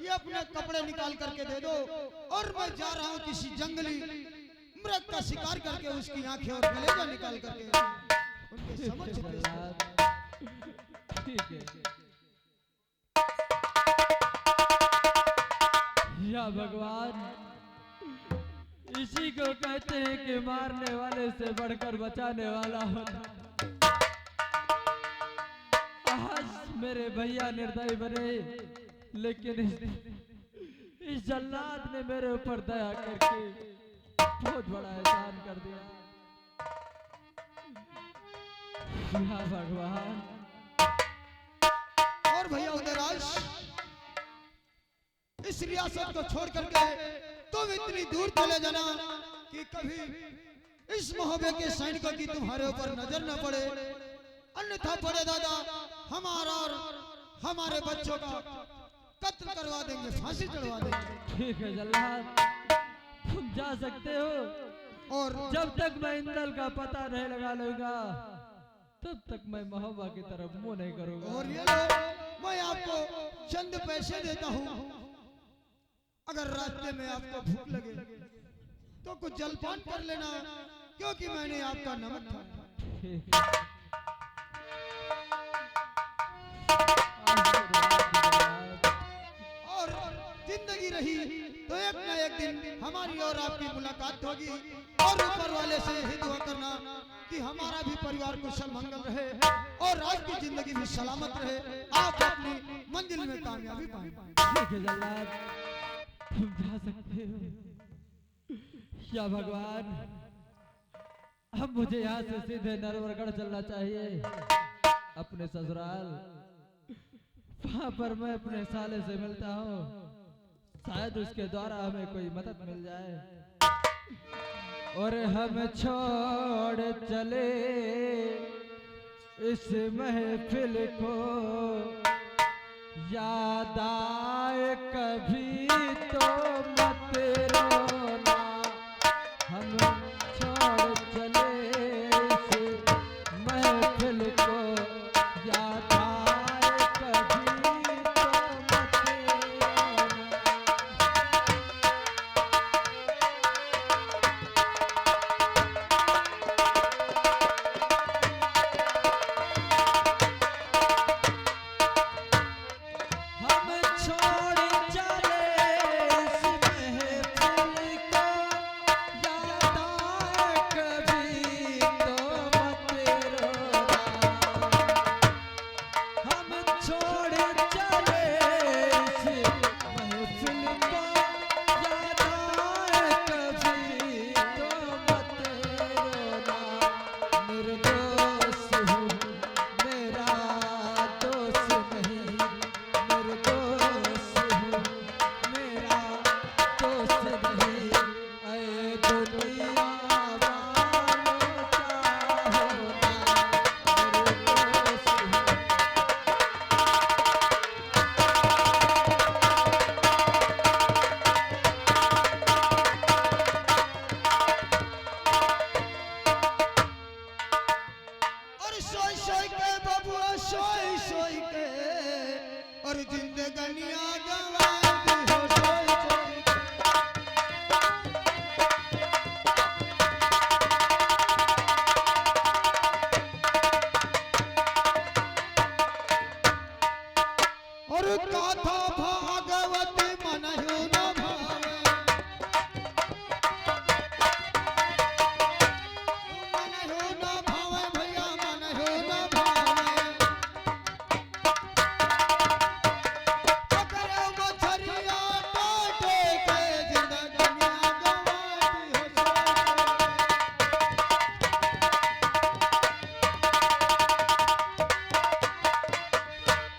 ये अपने कपड़े निकाल करके दे दो और मैं जा रहा हूँ किसी जंगली मृग का शिकार करके उसकी आंखें और कलेजा निकाल करके उनके समक्ष पेश करूं। ठीक है। या भगवान, इसी को कहते हैं कि मारने वाले से बढ़कर बचाने वाला होता। आज मेरे भैया निर्दयी बने, लेकिन इस जल्लाद ने मेरे ऊपर दया करके बहुत बड़ा एहसान कर दिया। या भगवान। और भैया उदयराज, इस रियासत को छोड़ करके तुम इतनी दूर चले जाना कि कभी इस मोहब्बे के सैनिकों की तुम्हारे ऊपर नजर न पड़े, अन्यथा पड़े दादा हमारा और हमारे बच्चों का कत्ल करवा देंगे, फांसी चढ़वा देंगे। ठीक है जल्लाद, तुम जा सकते हो, और जब तक मैं इंदल का पता नहीं लगा लूंगा तब तक मैं मोहब्बा की तरफ मुंह नहीं करूंगा। और ये लो, मैं आपको चंद पैसे देता हूँ, अगर रास्ते में आपको भूख लगे तो कुछ जलपान कर लेना, क्योंकि मैंने आपका नमक खाया। और जिंदगी रही तो एक न एक दिन हमारी और आपकी मुलाकात होगी, और ऊपर वाले से यही दुआ करना कि हमारा भी परिवार कुशल मंगल रहे और आपकी जिंदगी भी सलामत रहे, आप अपनी मंजिल में कामयाबी पाएं। ठीक है जल्लाद, तुम जा सकते हो। या भगवान, अब मुझे यहाँ से सीधे नरवरगढ़ चलना चाहिए, अपने ससुराल। वहाँ पर मैं अपने साले से मिलता हूँ, शायद उसके द्वारा हमें कोई मदद मिल जाए और हम छोड़ चले इस महफिल को, याद आए कभी तो मत रोना। हम छोड़ चले इस महफिल को, याद आए कभी तो मत रोना। और जिंदगानियां गंवाई हो सोई सोई के। और गाथा भागवत मनहु न भावे, मनहु न भावे भैया मनहु न भावे। पकड़ो मछरिया काटे के जिंदगानियां गंवाई हो सोई।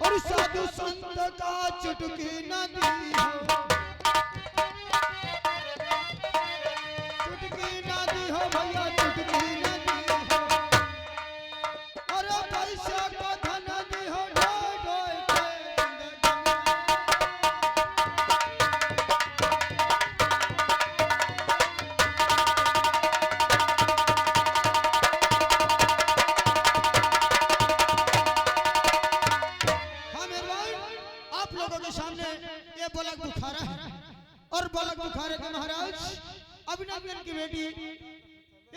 और साधु संत का चुटकी न दी हो, चुटकी न दी हो भैया चुटकी न दी हो। और पैसा का धन दी हो ढोय ढोय के हाँ मेहरबान, आप लोगों के सामने ये बोला बालक बुखारा है और बालक बुखारे का महाराज अभिनंदन की बेटी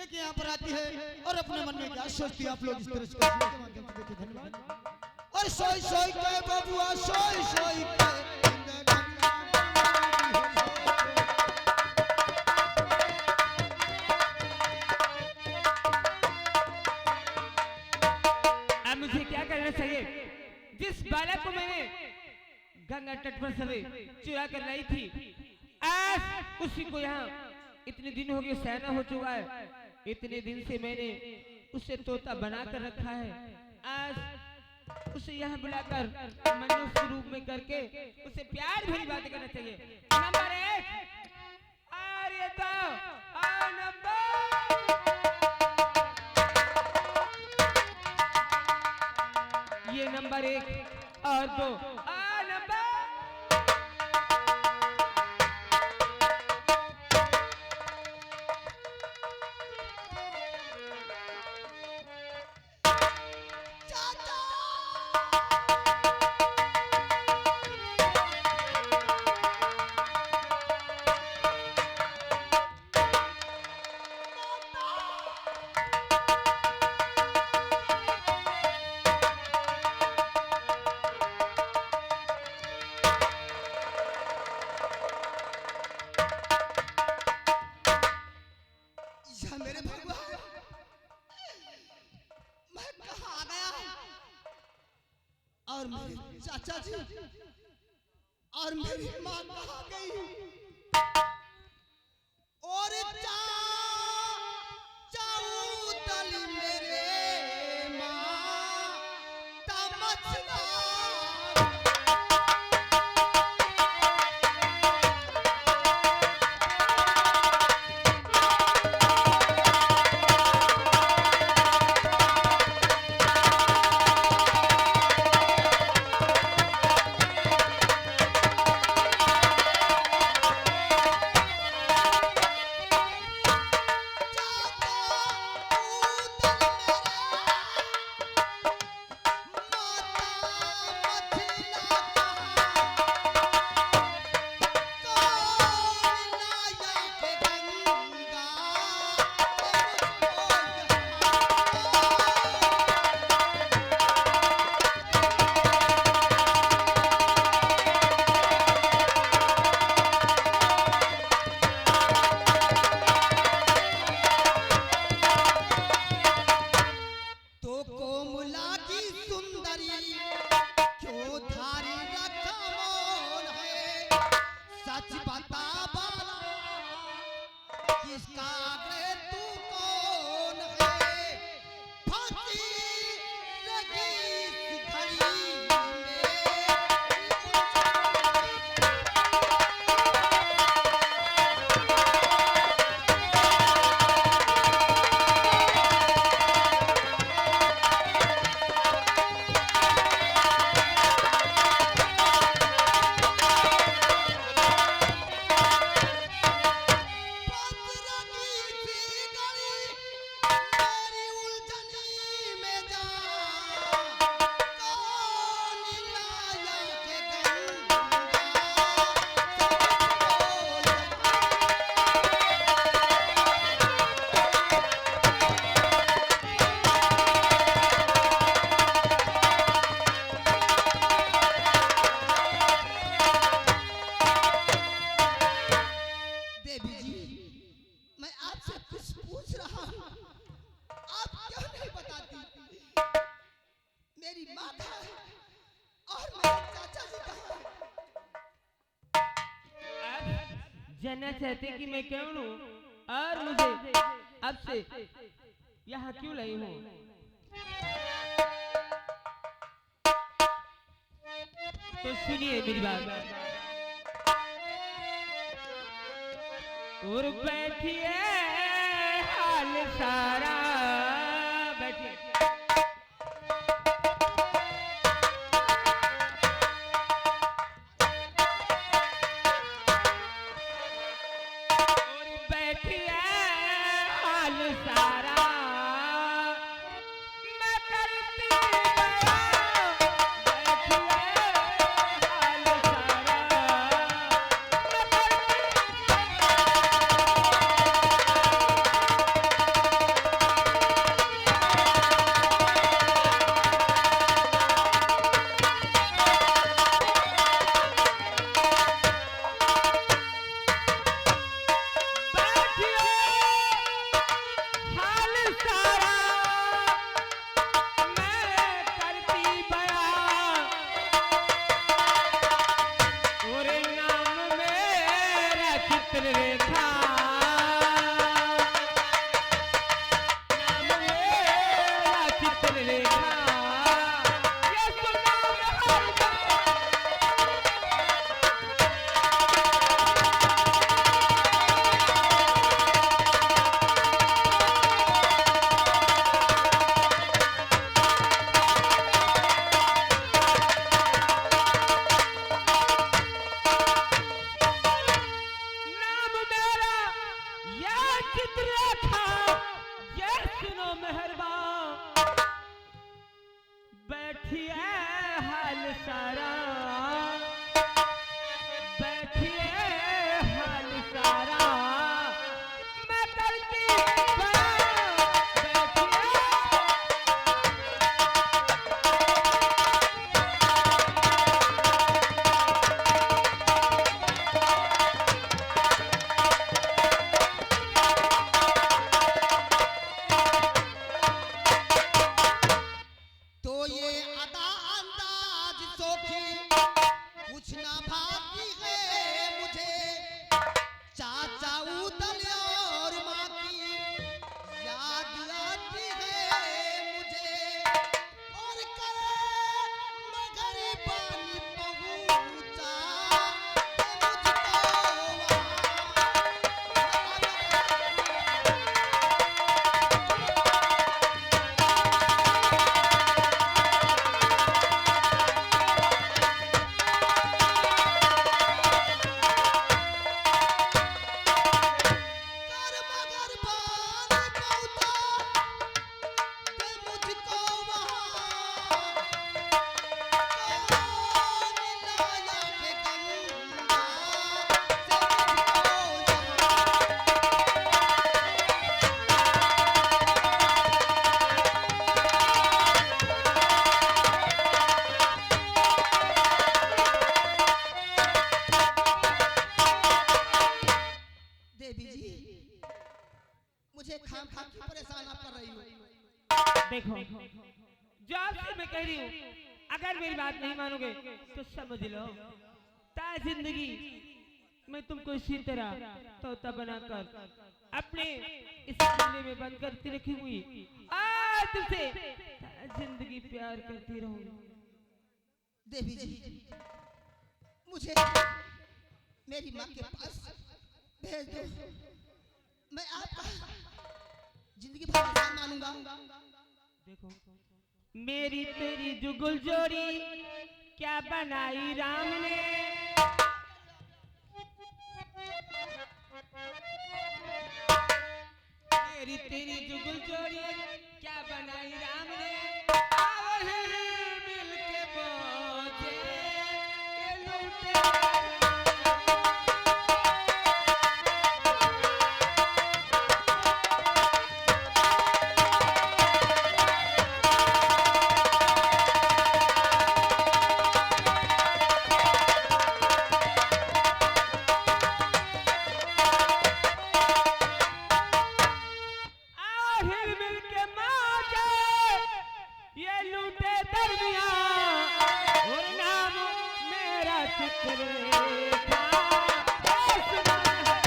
एक यहाँ पर आती है और अपने मन में क्या सोचती है आप लोग इस तरह से के माध्यम से देखिए। धन्यवाद। और सोई सोई के बबुआ सोई सोई के मुझे क्या करना चाहिए? जिस बालक को मैंने गंगा तट पर से चुरा कर लाई थी, आज उसी को यहाँ इतने दिन हो गए सहना हो चुका है। इतने दिन से मैंने उसे तोता बना कर रखा है। आज उसे यहाँ बुलाकर मनुष्य रूप में करके उसे प्यार भरी बातें करना चाहिए। नंबर 1 आर्यता ये नंबर 1 और 2 नंबर। मेरे भगवान मैं कहाँ आ गया और मेरे चाचा जी और मेरी माँ कहाँ गई और चाऊ तल मेरे माँ तमचना जानना चाहते कि मैं कौन हूँ और मुझे अब से यहाँ क्यों लाई हूँ? तो सुनिए मेरी बात। और बैठिए हाल सारा बैठिए। चित्ररेखा नाम मेरा चित्ररेखा ये सुना हर नाम मेरा ये चित्ररेखा ये सुनो मेहरबान बैठिए हाल सारा बैठिए हाल सारा मैं करती बैठिए तो ये अदा अंदाज सोखी कुछ ना भाती है मुझे चाचा उदल और माँ की याद आती है मुझे और करे मगर पानी पहुँचा के कर मगर पानी पहुँचा के मुझको वहाँ कौन लाया के गंगा से मुझको देवी जी मुझे खाम खाम क्यों परेशान आप कर रही हो देखो जो आपसे मैं कह रही हूँ अगर मेरी बात नहीं मानोगे तो समझ लो ता जिंदगी मैं तुमको इसी तरह तोता बनाकर अपने इस कमरे में बंद करती रखी हुई आज तुमसे ता जिंदगी प्यार करती रहूंगी। देवी जी मुझे मेरी माँ के पास भेज दो मैं आपका जिंदगी भर एहसान मानूंगा देखो मेरी तेरी जुगुल जोड़ी क्या बनाई राम ने मेरी तेरी जुगुल जोड़ी क्या बनाई राम ने आओ ही मिल के पहुंचे ये लूटे हिल मिल के मांगे ये लूटे दरमिया और नाम मेरा चित्ररेखा ये सुना है।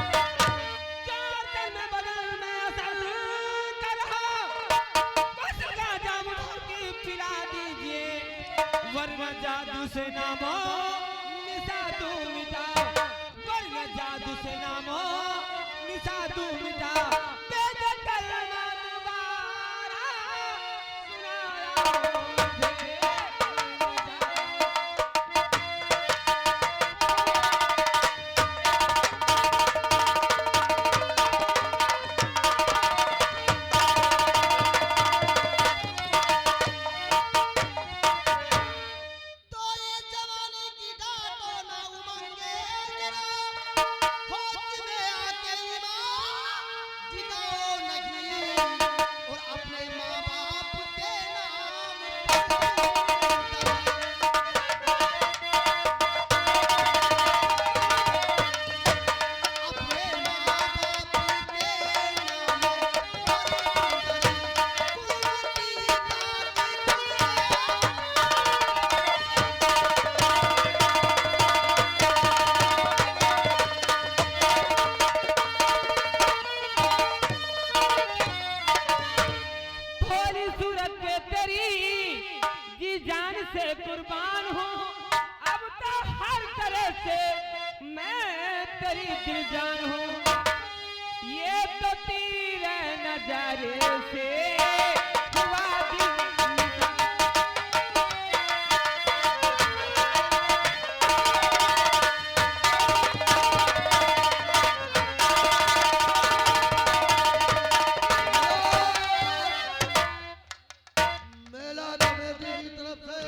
चार में बगल में असल कलहा बस राजा मुझे की पिला दीजिए वरना जादू से नामो निशादू मिटा वरना जादू से नामो निशादू मिटा तेरे कलमा दोबारा सुनाया मुझे तो ये जवानी की डांटो ना उमंगे जरा होश में आके ईमान तेरी दिल जान हूँ, ये तो तेरे नजारे से हुआ दिल मेला कमेटी की तरफ से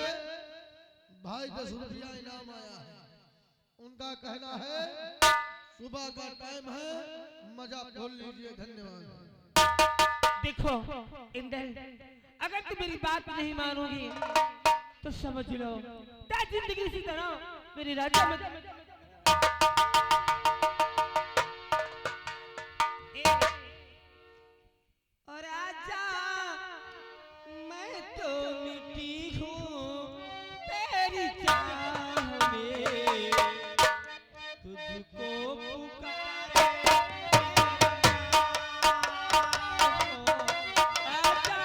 भाई 10 रुपया इनाम आया है। उनका कहना है सुबह का टाइम है, मजा खोल लीजिए। धन्यवाद। देखो इंदल, अगर तू मेरी बात नहीं मानोगी तो समझ लो तेरी जिंदगी इसी तरह मेरी राजा में और आजा मैं तो मिट्टी हूँ तेरी चाह में, तुझको पुकारे आजा।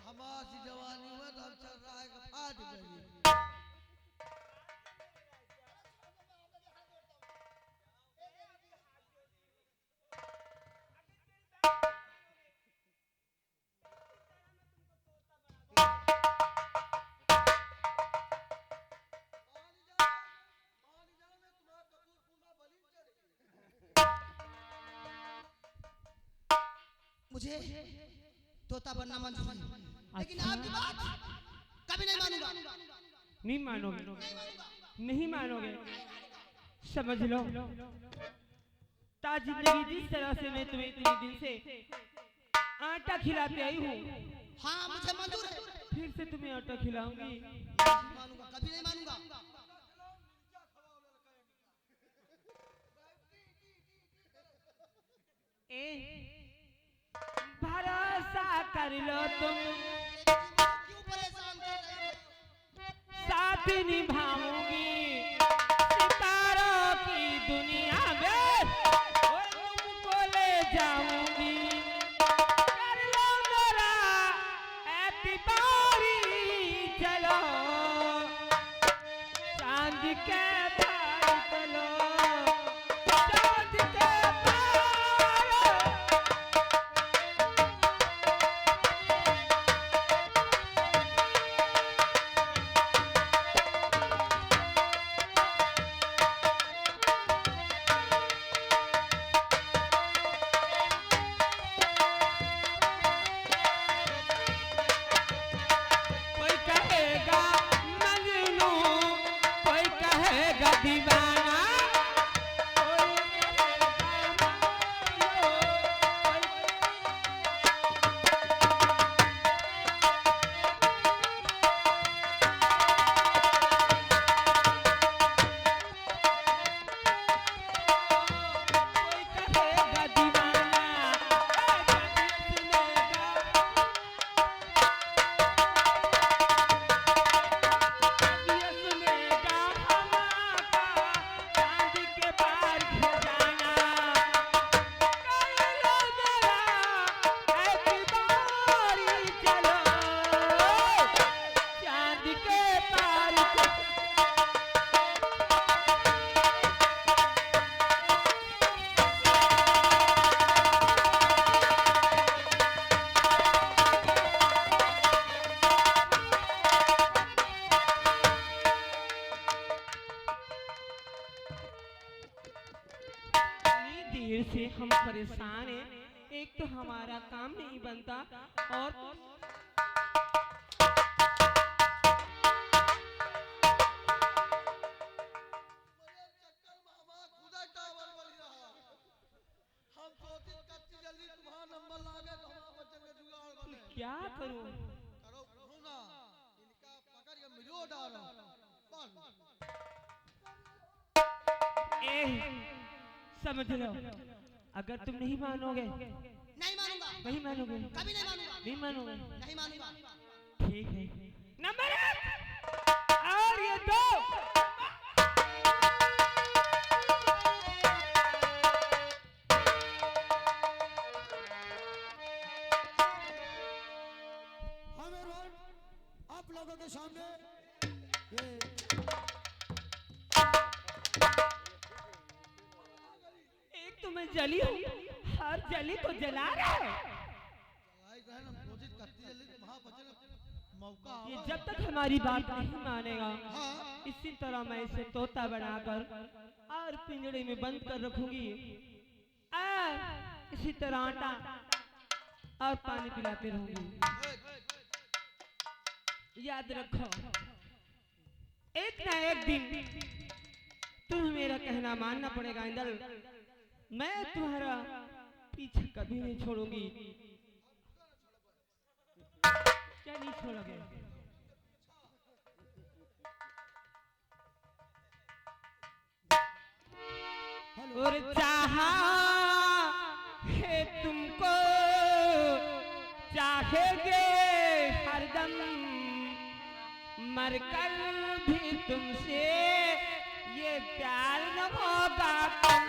हमारी जवानी में तो चल रहा है कि फाट गई। मुझे तोता बनना मंजूर है, लेकिन आपकी बात कभी नहीं मानूंगा। नहीं मानोगे, नहीं मानोगे, समझ लो ताज जिंदगी जिस तरह से मैं तुम्हें इतने दिन से आटा खिलाते आई हूँ, हाँ मुझे मंजूर है। फिर से तुम्हें आटा खिलाऊंगी। नहीं मानूंगा, कभी नहीं मानूंगा। भरोसा कर लो तुम, क्यों परेशान कर रहे हो? साथ निभाऊंगी सितारों की दुनिया में और तुमको ले जाऊंगी। कर लो मेरा एतबारी, चलो चांद के पार चलो, चांद के पार। कोई कहेगा मजनू, कोई कहेगा दीवाना, कोई कहेगा मानो, कोई कहेगा दीवाना, ये सुनेगा हवा का चांद के पार खजाना। कर लो मेरा एतबारी, चलो चांद के पार। इतनी देर से हम परेशान हैं, एक तो हमारा काम नहीं बनता और चक्कर मामा खुदा टावर बन रहा। हम सोचे कच्ची जल्दी तुम्हारा नंबर लागे तो हमारा बच्चन का जुगाड़ बने। क्या करूं? करो ना, इनका पकड़ के मिलो डालो बस। ए, समझ लो, अगर तुम नहीं मानोगे, नहीं मानूंगा, नहीं मानोगे, कभी नहीं मानूंगा, नहीं मानोगे, नहीं मानूंगा। ठीक है। नंबर 1 और ये 2। हमें रोड आप लोगों के सामने ये एक तो मैं जली हूँ, हर जली को जला रहा है। मौका ये जब तक हमारी बात नहीं मानेगा, हाँ। इसी तरह मैं इसे तोता बनाकर और पिंजड़े में बंद कर रखूंगी और इसी तरह आटा और पानी पिलाते रहूंगी। याद रखो, एक ना एक दिन तुम्हें मेरा कहना मानना पड़ेगा इंदल। मैं तुम्हारा पीछे कभी नहीं छोड़ूंगी। क्या नहीं छोड़ोगे? और चाहा है तुमको, चाहेंगे हरदम, मरकर भी तुमसे ये प्यार न होगा कम।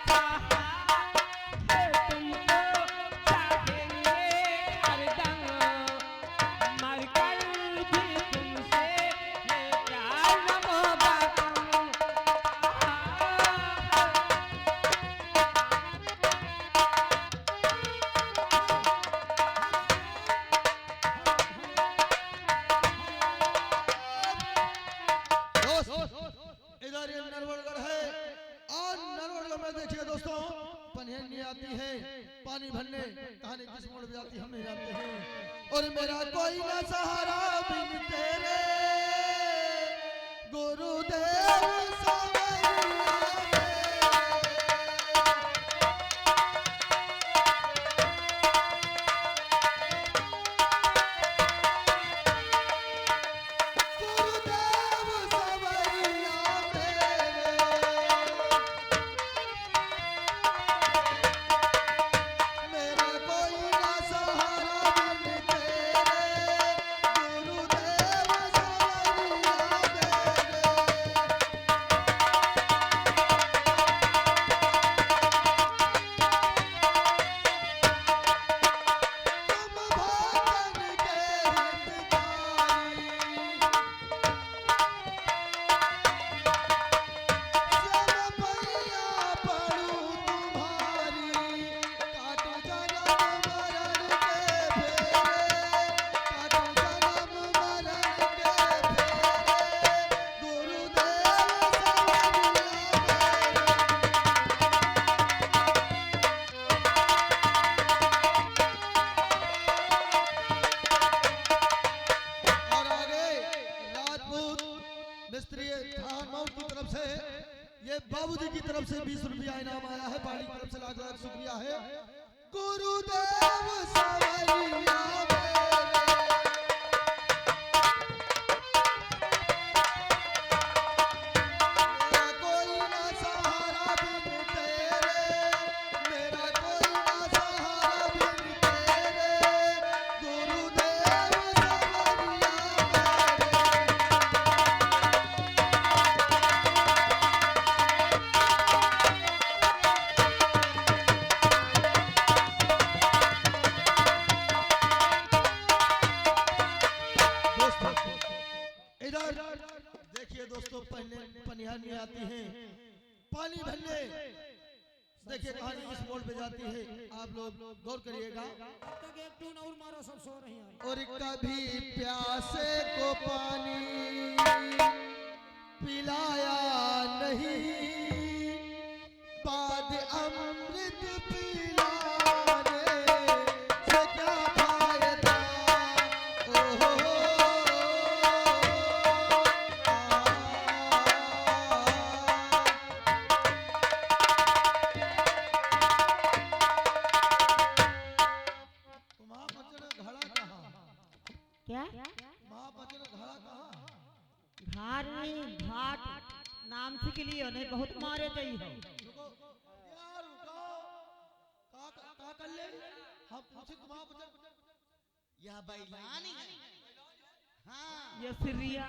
चाहा है तुमको, चाहेंगे हरदम, मरकर भी तुमसे ये प्यार न होगा कम। इधर ये नरवड़गढ़ है और नरवड़गढ़ में देखिए दोस्तों, पनहेनी आती है पानी भरने, कहानी किस मोड़ पे जाती हम नहीं जानते हैं। और मेरा कोई ना सहारा बिन तेरे, मिस्त्री थान मऊ की तरफ से ये बाबूजी की तरफ से 20 रुपया इनाम आया है। पार्टी की तरफ से लाख लाख शुक्रिया है। गुरुदेव सवरिया मेरे देखिए दोस्तों, पहले पनिहानी आती है, पानी भरने। देखिए कहानी किस मोड़ पे जाती है, आप लोग गौर करिएगा। एक टून और मारो, सब सो रही हैं। और कभी प्यासे को पानी पिलाया नहीं, बाद अमृत पिलाने से क्या फायदा। ओहो क्या महापचन घड़ा कहाँ? घाट नहीं, घाट नाम से के लिए उन्हें बहुत मारे गई है। रुको यार, रुको। का कर ले, हम पूछे महापचन। यह बैलानी है। हाँ ये सिरिया